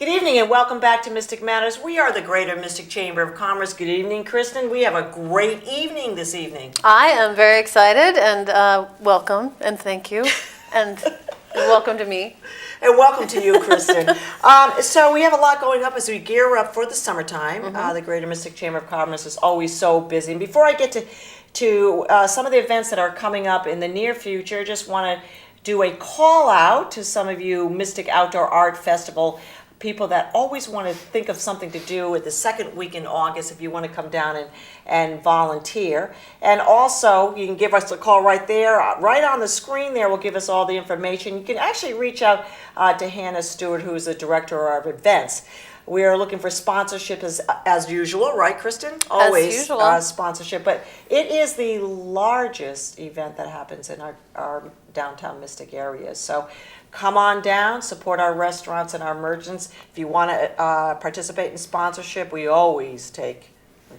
Good evening and welcome back to Mystic Matters. We are the Greater Mystic Chamber of Commerce. Good evening, Kristin. We have a great evening this evening. I am very excited and welcome and thank you and welcome to me. And welcome to you, Kristin. So we have a lot going up as we gear up for the summertime. The Greater Mystic Chamber of Commerce is always so busy. And before I get to some of the events that are coming up in the near future, just want to do a call out to some of you Mystic Outdoor Art Festival people that always want to think of something to do at the second week in August if you want to come down and volunteer. And also, you can give us a call right there. Right on the screen there will give us all the information. You can actually reach out to Hannah Stewart, who is the director of events. We are looking for sponsorship as usual, right, Kristin? Always as usual. Sponsorship. But it is the largest event that happens in our downtown Mystic area. So come on down, support our restaurants and our merchants. If you want to participate in sponsorship, we always take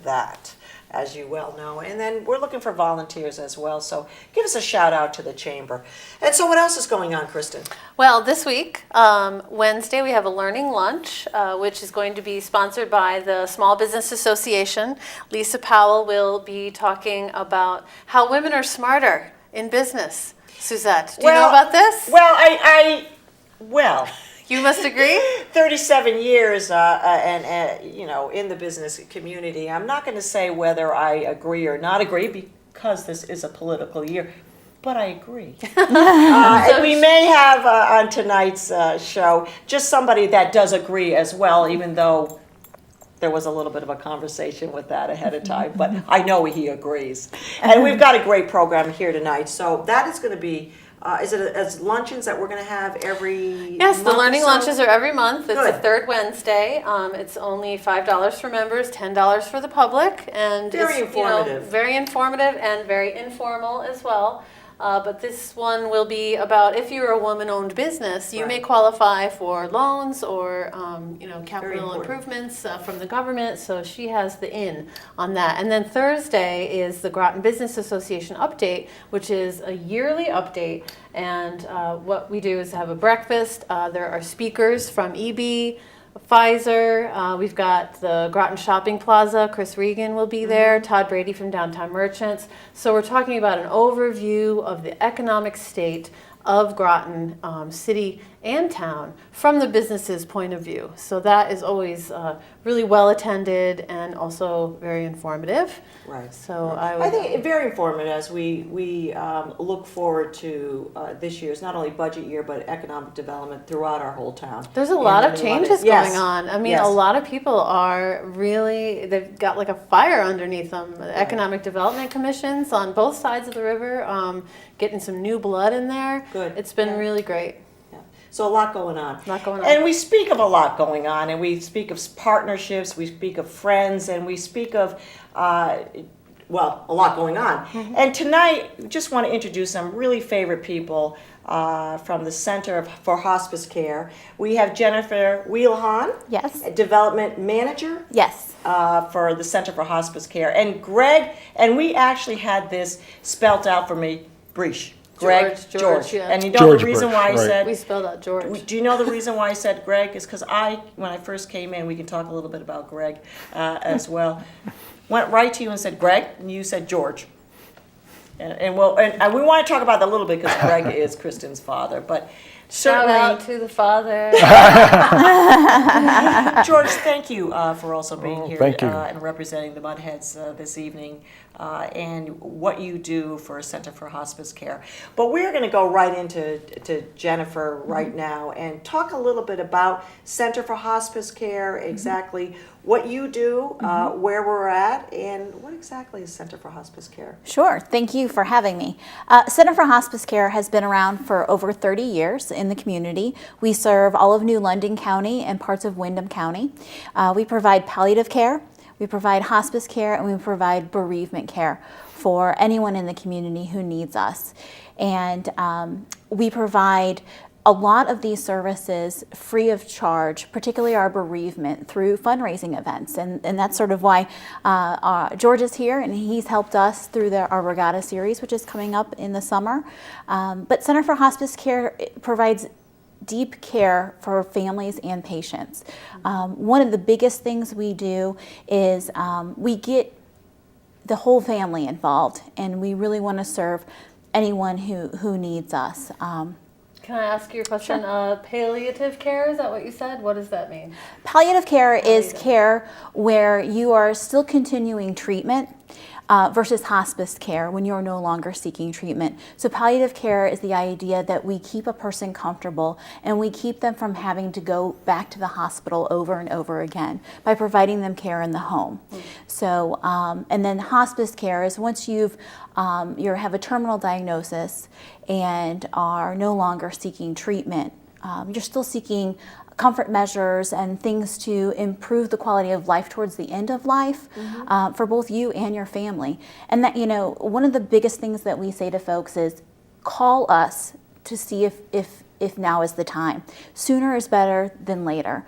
that, as you well know. And then we're looking for volunteers as well. So give us a shout out to the chamber. And so what else is going on, Kristin? Well, this week, Wednesday, we have a learning lunch, which is going to be sponsored by the Small Business Association. Lisa Powell will be talking about how women are smarter in business. Susette, do you know about this? Well, well, you must agree. 37 years, in the business community. I'm not going to say whether I agree or not agree because this is a political year, but I agree. And we may have on tonight's show just somebody that does agree as well, even though there was a little bit of a conversation with that ahead of time, but I know he agrees. And we've got a great program here tonight. So that is going to be, is it as luncheons that we're going to have every Yes, month the learning or so? lunches are every month. It's Good. the third Wednesday. It's only $5 for members, $10 for the public. And Very it's, informative. Very informative and very informal as well. But this one will be about if you're a woman-owned business, you may qualify for loans or capital improvements from the government. So she has the in on that. And then Thursday is the Groton Business Association update, which is a yearly update. And what we do is have a breakfast. There are speakers from EB, Pfizer, we've got the Groton Shopping Plaza, Chris Regan will be there, Todd Brady from Downtown Merchants. So we're talking about an overview of the economic state of Groton city and town from the business's point of view. So that is always really well attended and also very informative. Right. So right. I think very informative as we look forward to this year's not only budget year but economic development throughout our whole town. There's a lot of changes going on. I mean, Yes. a lot of people are really, they've got like a fire underneath them. The Economic Development Commissions on both sides of the river, getting some new blood in there. Good. It's been really great. So a lot going on. And we speak of a lot going on, and we speak of partnerships, we speak of friends, and we speak of, a lot going on. And tonight, we just want to introduce some really favorite people from the Center for Hospice Care. We have Jennifer Wheelehon, Yes. Development Manager. Yes. For the Center for Hospice Care. And Greg, and we actually had this spelt out for me, Brys. George. Yeah. And you know George the reason Brys, why I right. said... We spelled out George. Do you know the reason why I said Greg? Is because when I first came in, we can talk a little bit about Greg as well, went right to you and said Greg, and you said George. And we want to talk about that a little bit because Greg is Kristin's father, but Shout certainly... out to the father. George, thank you for also being here thank you. And representing the Mudheads this evening and what you do for a Center for Hospice Care. But we're going to go right into Jennifer right now and talk a little bit about Center for Hospice Care, exactly what you do, where we're at, and what exactly is Center for Hospice Care? Sure. Thank you for having me. Center for Hospice Care has been around for over 30 years in the community. We serve all of New London County and parts of Windham County. We provide palliative care, we provide hospice care, and we provide bereavement care for anyone in the community who needs us. And we provide a lot of these services free of charge, particularly our bereavement, through fundraising events. And that's sort of why George is here, and he's helped us through our Regatta series, which is coming up in the summer. But Center for Hospice Care provides deep care for families and patients. One of the biggest things we do is we get the whole family involved, and we really want to serve anyone who needs us. Can I ask you a question? Palliative care, is that what you said? What does that mean? Palliative care is care where you are still continuing treatment versus hospice care when you're no longer seeking treatment. So palliative care is the idea that we keep a person comfortable and we keep them from having to go back to the hospital over and over again by providing them care in the home. So, and then hospice care is once you have a terminal diagnosis and are no longer seeking treatment, you're still seeking comfort measures and things to improve the quality of life towards the end of life for both you and your family. And that, one of the biggest things that we say to folks is call us to see if now is the time. Sooner is better than later.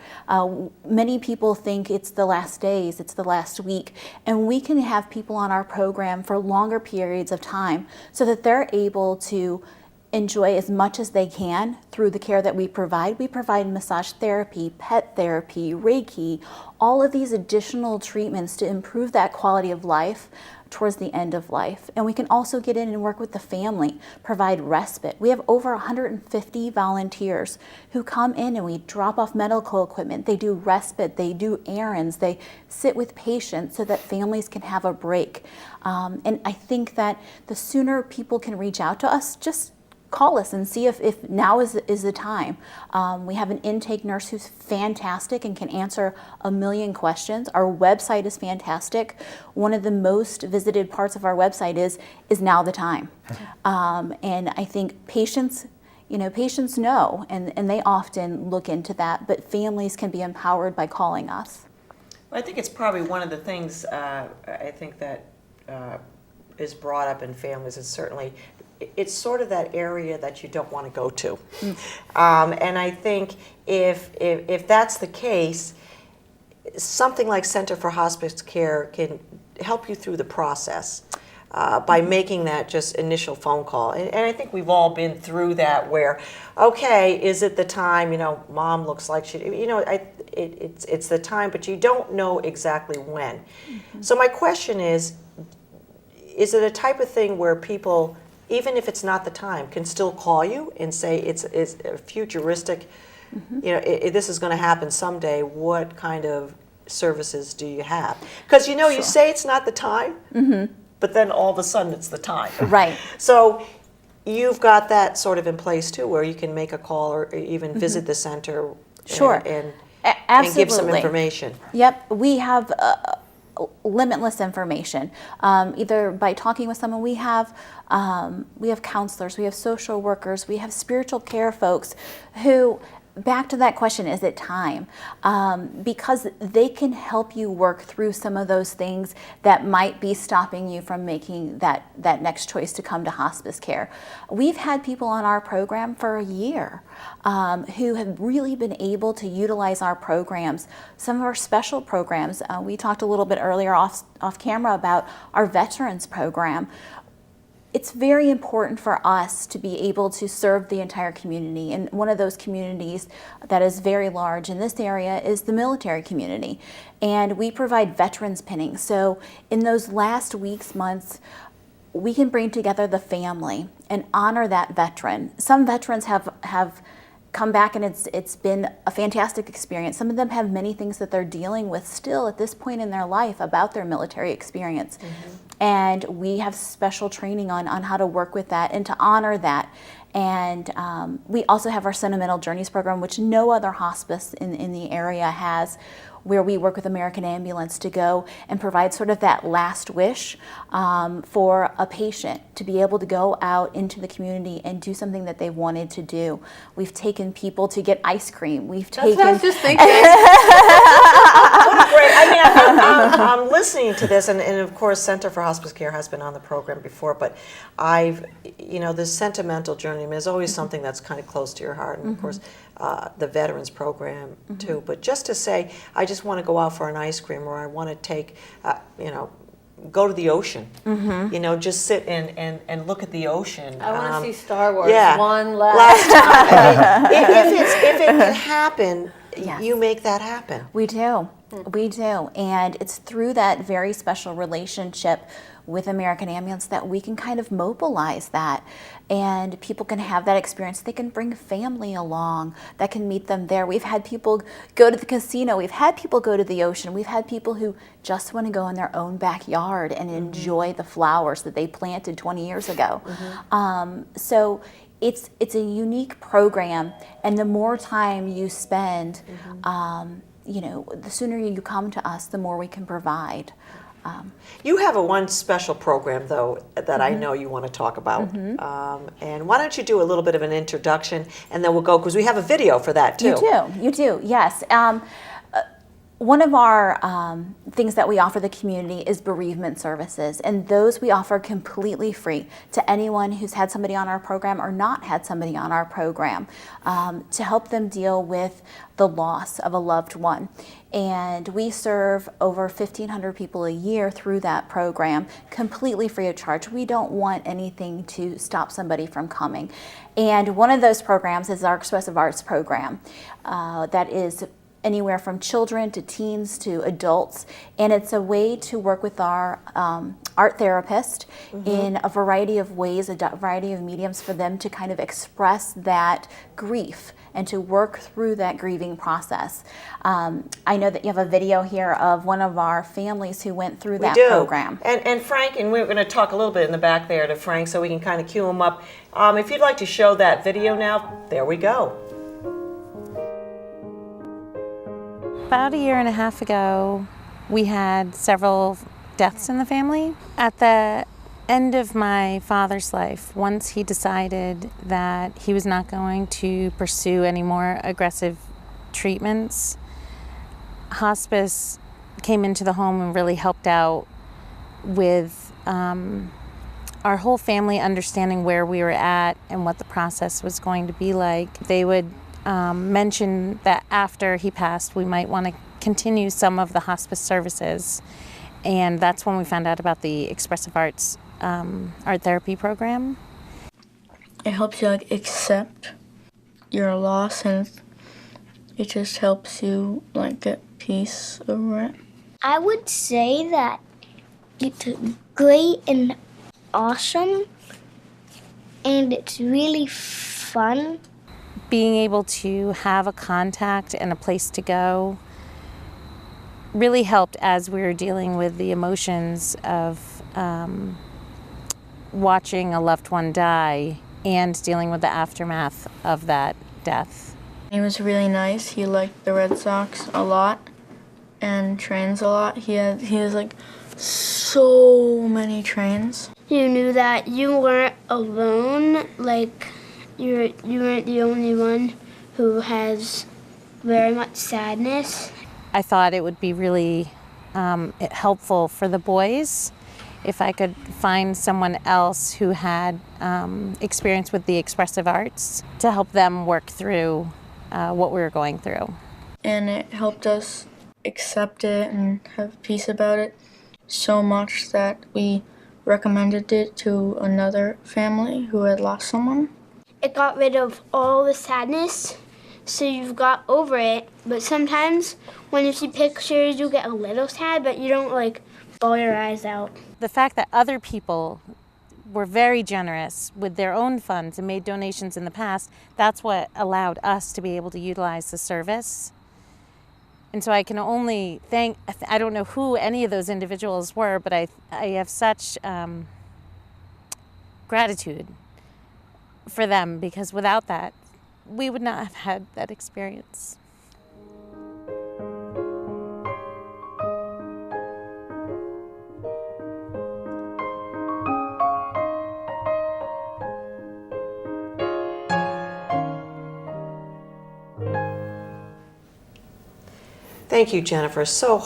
Many people think it's the last days, it's the last week, and we can have people on our program for longer periods of time so that they're able to enjoy as much as they can through the care that we provide. We provide massage therapy, pet therapy, Reiki, all of these additional treatments to improve that quality of life towards the end of life. And we can also get in and work with the family, provide respite. We have over 150 volunteers who come in and we drop off medical equipment. They do respite, they do errands, they sit with patients so that families can have a break. And I think that the sooner people can reach out to us, just call us and see if now is the time. We have an intake nurse who's fantastic and can answer a million questions. Our website is fantastic. One of the most visited parts of our website is now the time. And I think patients know, and they often look into that, but families can be empowered by calling us. Well, I think it's probably one of the things I think that is brought up in families is certainly it's sort of that area that you don't want to go to. And I think if that's the case, something like Center for Hospice Care can help you through the process by making that just initial phone call. And I think we've all been through that where, okay, is it the time? Mom looks like she, it's the time, but you don't know exactly when. So my question is it a type of thing where people, even if it's not the time, can still call you and say it's futuristic, this is going to happen someday, what kind of services do you have? Because Sure. You say it's not the time, but then all of a sudden it's the time. Right. So you've got that sort of in place too, where you can make a call or even visit the center Sure. and Absolutely. give some information. Yep, we have limitless information. Either by talking with someone, we have counselors, we have social workers, we have spiritual care folks who, back to that question, is it time? Because they can help you work through some of those things that might be stopping you from making that next choice to come to hospice care. We've had people on our program for a year who have really been able to utilize our programs, some of our special programs. We talked a little bit earlier off camera about our veterans program. It's very important for us to be able to serve the entire community, and one of those communities that is very large in this area is the military community, and we provide veterans pinning. So in those last weeks, months, we can bring together the family and honor that veteran. Some veterans have come back and it's been a fantastic experience. Some of them have many things that they're dealing with still at this point in their life about their military experience. And we have special training on how to work with that and to honor that. And we also have our Sentimental Journeys program, which no other hospice in the area has, where we work with American Ambulance to go and provide sort of that last wish for a patient to be able to go out into the community and do something that they wanted to do. We've taken people to get ice cream. That's what I was just thinking. What a great, I'm listening to this, and of course Center for Hospice Care has been on the program before, but the Sentimental Journey is always something that's kind of close to your heart, and of course the Veterans Program too. But just to say, I just want to go out for an ice cream, or I want to take, go to the ocean. You know, just sit and look at the ocean. I want to see Star Wars yeah. one last time. If it can happen, Yes. you make that happen. We do. We do. And it's through that very special relationship with American Ambulance that we can kind of mobilize that, and people can have that experience. They can bring family along that can meet them there. We've had people go to the casino. We've had people go to the ocean. We've had people who just want to go in their own backyard and enjoy the flowers that they planted 20 years ago. So it's a unique program, and the more time you spend, you know, the sooner you come to us, the more we can provide. You have one special program, though, that I know you want to talk about. And why don't you do a little bit of an introduction, and then we'll go, because we have a video for that, too. You do, yes. One of our things that we offer the community is bereavement services, and those we offer completely free to anyone who's had somebody on our program or not had somebody on our program, to help them deal with the loss of a loved one. And we serve over 1,500 people a year through that program, completely free of charge. We don't want anything to stop somebody from coming. And one of those programs is our Expressive Arts program, that is anywhere from children to teens to adults, and it's a way to work with our art therapist in a variety of ways, a variety of mediums for them to kind of express that grief and to work through that grieving process. I know that you have a video here of one of our families who went through that program. And Frank, and we're going to talk a little bit in the back there to Frank so we can kind of cue him up. If you'd like to show that video now, there we go. About a year and a half ago, we had several deaths in the family. At the end of my father's life, once he decided that he was not going to pursue any more aggressive treatments, Hospice came into the home and really helped out with our whole family understanding where we were at and what the process was going to be like. They would mention that after he passed, we might want to continue some of the hospice services. And that's when we found out about the Expressive Arts art therapy program. It helps you like accept your loss, and it just helps you like get peace over it. I would say that it's great and awesome, and it's really fun. Being able to have a contact and a place to go really helped as we were dealing with the emotions of watching a loved one die and dealing with the aftermath of that death. He was really nice. He liked the Red Sox a lot and trains a lot. He has like so many trains. You knew that you weren't alone, like you weren't the only one who has very much sadness. I thought it would be really helpful for the boys if I could find someone else who had experience with the expressive arts to help them work through what we were going through. And it helped us accept it and have peace about it so much that we recommended it to another family who had lost someone. It got rid of all the sadness, so you've got over it. But sometimes when you see pictures, you get a little sad, but you don't like bawl your eyes out. The fact that other people were very generous with their own funds and made donations in the past, that's what allowed us to be able to utilize the service. And so I can only thank, I don't know who any of those individuals were, but I have such gratitude for them, because without that, we would not have had that experience. Thank you, Jennifer. So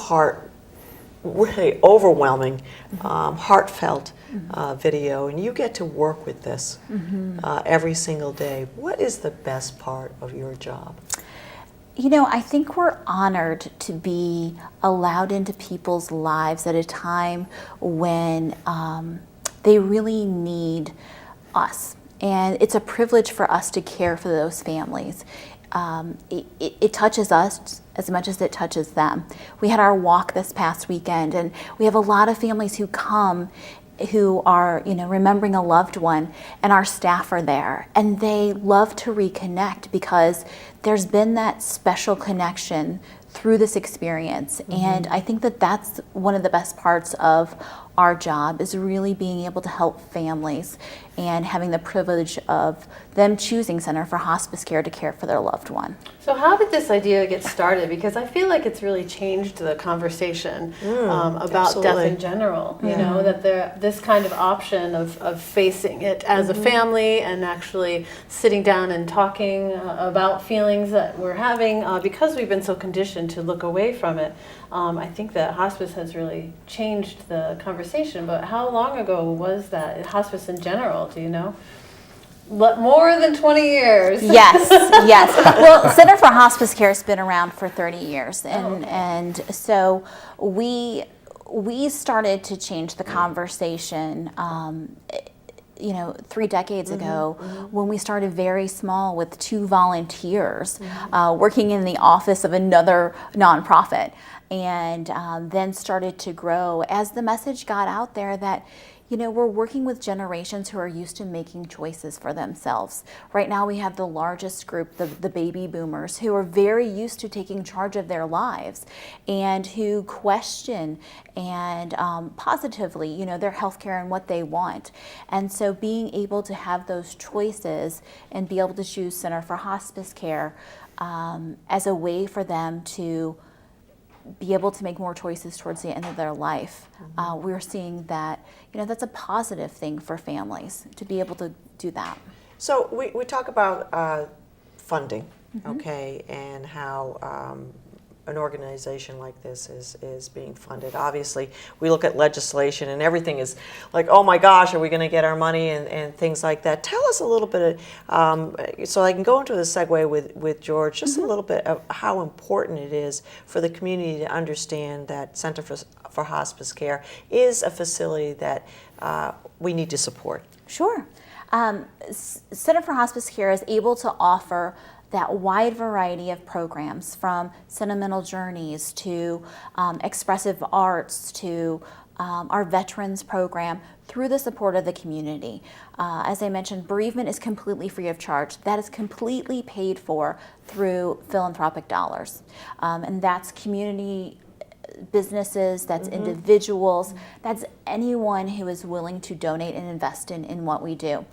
really overwhelming, heartfelt video, and you get to work with this every single day. What is the best part of your job? You know, I think we're honored to be allowed into people's lives at a time when they really need us. And it's a privilege for us to care for those families. It touches us as much as it touches them. We had our walk this past weekend, and we have a lot of families who come who are, remembering a loved one, and our staff are there, and they love to reconnect because there's been that special connection through this experience. And I think that that's one of the best parts of our job, is really being able to help families and having the privilege of them choosing Center for Hospice Care to care for their loved one. So how did this idea get started? Because I feel like it's really changed the conversation about death in general. You know, that this kind of option of facing it as a family and actually sitting down and talking about feelings that we're having, because we've been so conditioned to look away from it. I think that hospice has really changed the conversation. But how long ago was that? Hospice in general, do you know? More than 20 years. Yes, yes. Well, Center for Hospice Care has been around for 30 years, and so we started to change the conversation. 3 decades ago, when we started very small with 2 volunteers working in the office of another nonprofit, and then started to grow as the message got out there that we're working with generations who are used to making choices for themselves. Right now we have the largest group, the baby boomers, who are very used to taking charge of their lives and who question and positively, their healthcare and what they want. And so being able to have those choices and be able to choose Center for Hospice Care as a way for them to be able to make more choices towards the end of their life. We're seeing that, that's a positive thing for families to be able to do that. So we talk about funding, okay, and how an organization like this is being funded. Obviously, we look at legislation and everything is like, oh my gosh, are we going to get our money and things like that. Tell us a little bit, so I can go into the segue with George, just a little bit of how important it is for the community to understand that Center for Hospice Care is a facility that we need to support. Sure. Center for Hospice Care is able to offer that wide variety of programs, from sentimental journeys to expressive arts to our veterans program, through the support of the community. As I mentioned, bereavement is completely free of charge. That is completely paid for through philanthropic dollars. And that's community businesses, that's individuals, that's anyone who is willing to donate and invest in what we do.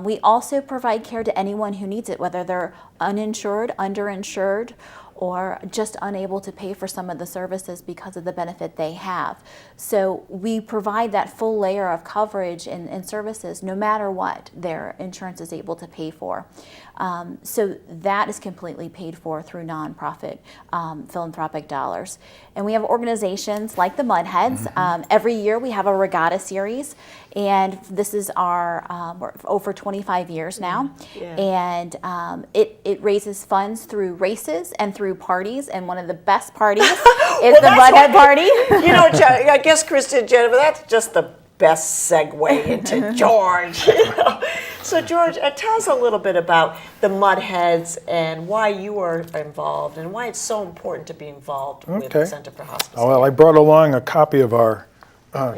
We also provide care to anyone who needs it, whether they're uninsured, underinsured, or just unable to pay for some of the services because of the benefit they have. So we provide that full layer of coverage and services no matter what their insurance is able to pay for. So that is completely paid for through nonprofit philanthropic dollars. And we have organizations like the Mudheads. Every year we have a regatta series, and this is our, we're over 25 years now. And it raises funds through races and through parties, and one of the best parties is the Mudhead party. I guess, Kristin, Jennifer, that's just the best segue into George. So George, tell us a little bit about the Mudheads and why you are involved and why it's so important to be involved with the Center for Hospice Care. Well, I brought along a copy of our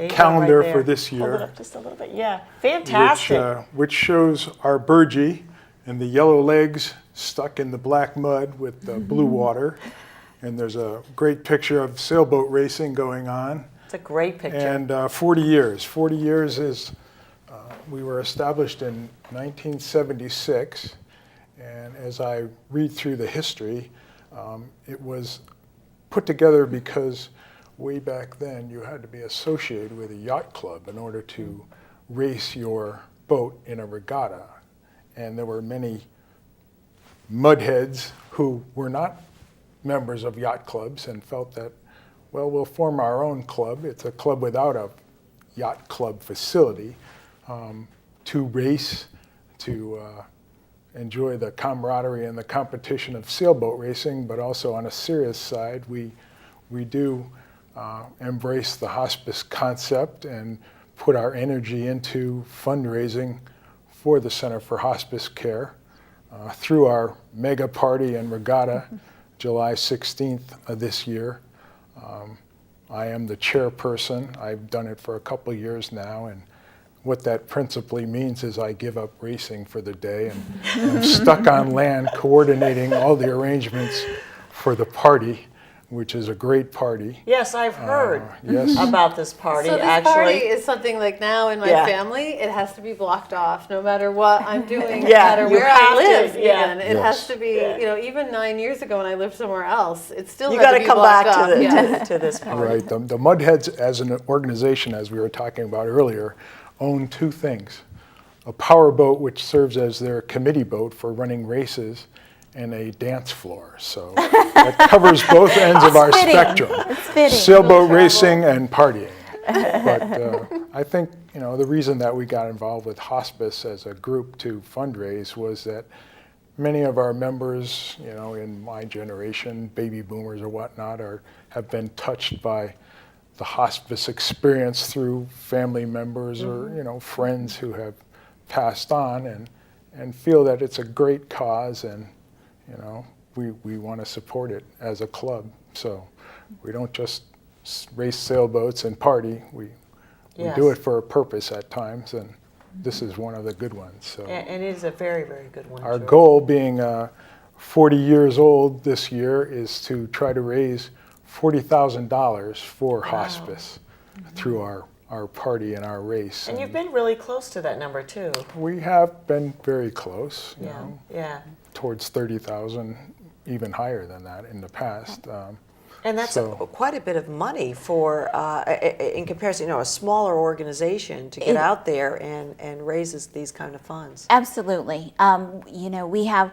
calendar right for this year. Hold it up just a little bit. Yeah, fantastic. Which shows our burgee and the yellow legs stuck in the black mud with the blue water. And there's a great picture of sailboat racing going on. It's a great picture. And 40 years. 40 years is, we were established in 1976. And as I read through the history, it was put together because way back then you had to be associated with a yacht club in order to race your boat in a regatta. And there were many Mudheads who were not members of yacht clubs and felt that, well, we'll form our own club. It's a club without a yacht club facility to race, to enjoy the camaraderie and the competition of sailboat racing, but also on a serious side, we do embrace the hospice concept and put our energy into fundraising for the Center for Hospice Care through our mega party and regatta, July 16th of this year. I am the chairperson. I've done it for a couple of years now, and what that principally means is I give up racing for the day and I'm stuck on land coordinating all the arrangements for the party, which is a great party. Yes, I've heard Yes. about this party, So this actually. party is something like now in my Yeah. family, it has to be blocked off no matter what I'm doing, no Yeah, matter you where have I to, live yeah. even. It Yes. has to be, even 9 years ago when I lived somewhere else, it still You had got to to be come blocked back off. to, Yes. to this party. Right. The Mudheads as an organization, as we were talking about earlier, own two things. A power boat, which serves as their committee boat for running races, and a dance floor. So that covers both ends of our fitting. spectrum. It's fitting. Sailboat racing and partying. But I think, the reason that we got involved with hospice as a group to fundraise was that many of our members, in my generation, baby boomers or whatnot, have been touched by the hospice experience through family members or, friends who have passed on and feel that it's a great cause and, we want to support it as a club. So we don't just race sailboats and party. We Yes. do it for a purpose at times, and this is one of the good ones. So And it is a very, very good one. our George. goal, being 40 years old this year, is to try to raise $40,000 for hospice through our party and our race. And you've been really close to that number, too. We have been very close, Yeah. towards 30,000, even higher than that in the past. And that's So- quite a bit of money for, in comparison, a smaller organization to get out there and raises these kind of funds. Absolutely. We have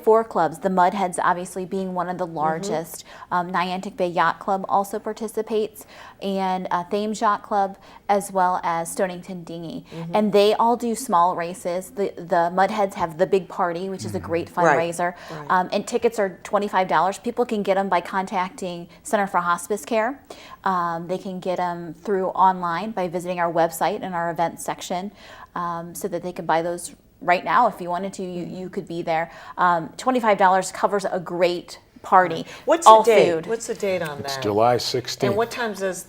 4 clubs. The Mudheads, obviously, being one of the largest. Niantic Bay Yacht Club also participates, and Thames Yacht Club, as well as Stonington Dinghy. And they all do small races. The Mudheads have the big party, which is a great fundraiser. Right. And tickets are $25. People can get them by contacting Center for Hospice Care. They can get them through online by visiting our website and our events section, so that they can buy those right now. If you wanted to, you could be there. $25 covers a great party. What's all the date? food. What's the date on It's that? July 16th. And what time does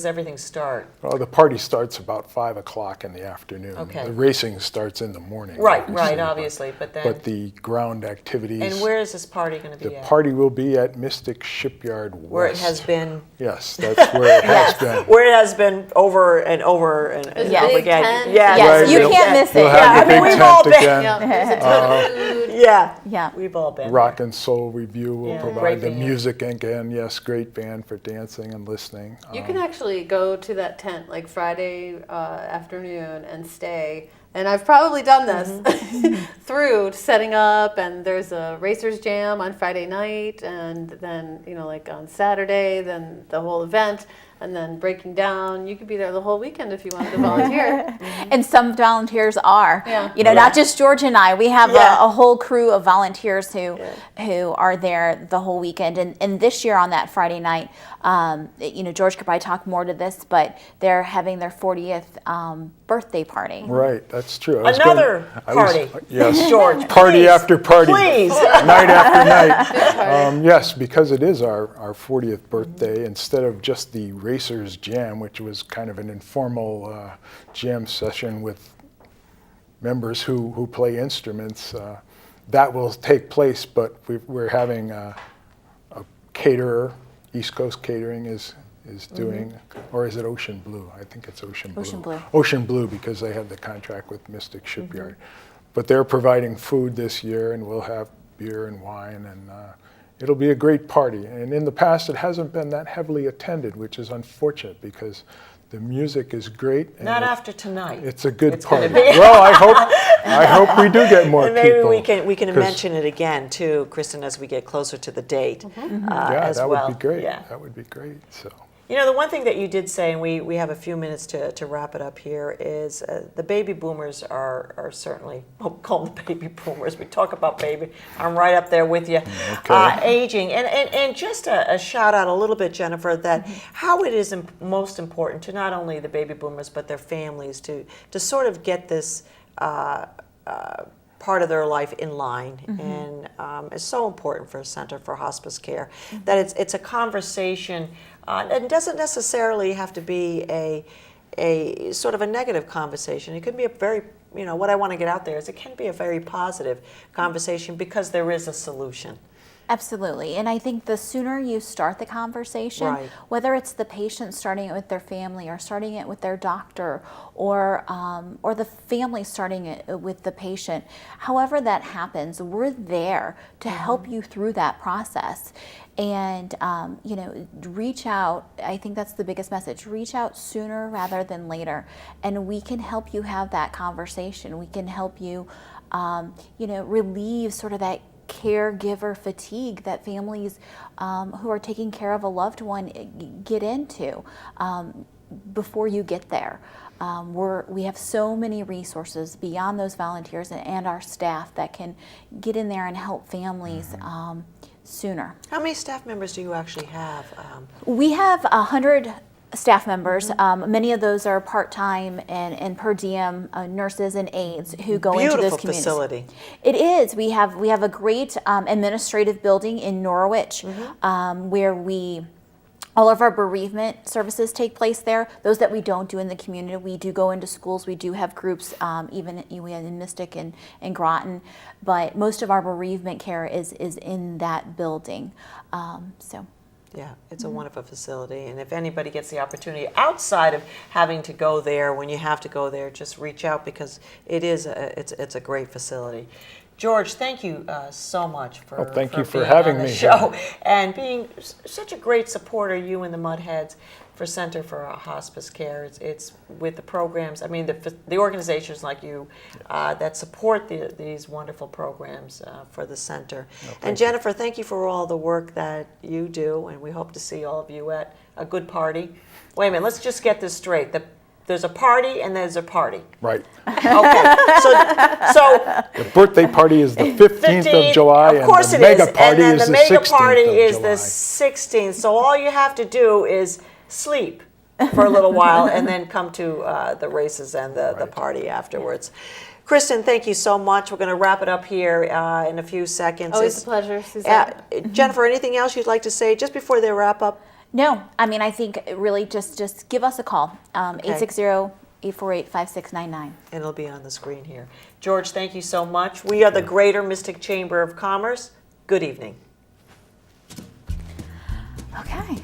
everything start? Well, the party starts about 5 o'clock in the afternoon. Okay. The racing starts in the morning. Right, obviously, obviously, but then. But the ground activities. And where is this party going to the be at? party will be at Mystic Shipyard West. Where it has been. Yes, that's where it has been. Where it has been over and over and There's Yes. a over big again. tent. Yeah, Yes, Right, you you'll- can't miss it. You'll have Yeah, the I mean, big we've all tent been- again. Yeah, there's a ton of food. Yeah. Yeah. We've all been. Rock and Soul Review will Yeah. provide Great the band. music again. Yes, great band for dancing and listening. You can actually go to that tent like Friday afternoon and stay. And I've probably done this through setting up, and there's a racers jam on Friday night, and then like on Saturday, then the whole event, and then breaking down. You could be there the whole weekend if you wanted to volunteer. And some volunteers are. Yeah. Not just George and I. We have Yeah. a whole crew of volunteers who are there the whole weekend. And this year on that Friday night, George could probably talk more to this, but they're having their 40th birthday party. Right, that's true. Another party. Yes, George, party please, after party. please. Night after night. Yes, because it is our 40th birthday, instead of just the Racers Jam, which was kind of an informal jam session with members who play instruments, that will take place, but we're having a caterer. East Coast Catering is doing, or is it Ocean Blue? I think it's Ocean Blue. Ocean Blue. Ocean Blue, because they have the contract with Mystic Shipyard. But they're providing food this year, and we'll have beer and wine, and it'll be a great party. And in the past, it hasn't been that heavily attended, which is unfortunate, because the music is great. And Not after tonight. It's a good It's gonna party. be- Well, I hope we do get more And maybe people. we can 'cause- mention it again too, Kristin, as we get closer to the date Yeah, as that well. would be great. Yeah. That would be great. So You know, the one thing that you did say, and we have a few minutes to wrap it up here, is the baby boomers are certainly, I'll call them the baby boomers. We talk about baby, I'm right up there with you, aging. And just a shout out a little bit, Jennifer, that how it is most important to not only the baby boomers, but their families to sort of get this part of their life in line, and it's so important for a Center for Hospice Care that it's a conversation. It doesn't necessarily have to be a sort of a negative conversation. It could be a very, what I want to get out there is it can be a very positive conversation because there is a solution. Absolutely. And I think the sooner you start the conversation, Right. whether it's the patient starting it with their family or starting it with their doctor or the family starting it with the patient, however that happens, we're there to help you through that process. And, reach out. I think that's the biggest message. Reach out sooner rather than later. And we can help you have that conversation. We can help you, relieve sort of that caregiver fatigue that families who are taking care of a loved one get into before you get there. We have so many resources beyond those volunteers and our staff that can get in there and help families sooner. How many staff members do you actually have? We have 100 staff members. Many of those are part-time and per diem nurses and aides who go into those communities. Beautiful facility. It is. We have a great administrative building in Norwich where all of our bereavement services take place there. Those that we don't do in the community, we do go into schools. We do have groups, even in Mystic and Groton, but most of our bereavement care is in that building. Yeah, it's a wonderful facility, and if anybody gets the opportunity outside of having to go there, when you have to go there, just reach out because it's a great facility. George, thank you so much for thank you for being having on the me show and being such a great supporter, you and the Mudheads, for Center for Hospice Care. It's with the programs, I mean, the organizations like you that support these wonderful programs for the center. And Jennifer, thank you for all the work that you do, and we hope to see all of you at a good party. Wait a minute, let's just get this straight. There's a party and there's a party. Right. Okay, so The birthday party is the 15th of July, of course and the it mega is. party And then is the the mega 16th party of is July. the 16th. So all you have to do is sleep for a little while and then come to the races and the party afterwards. Kristin, thank you so much. We're going to wrap it up here in a few seconds. Always a pleasure, Susette. Jennifer, anything else you'd like to say just before they wrap up? No, I mean, I think really just give us a call, 860-848-5699. And it'll be on the screen here. George, thank you so much. We are the Greater Mystic Chamber of Commerce. Good evening. Okay.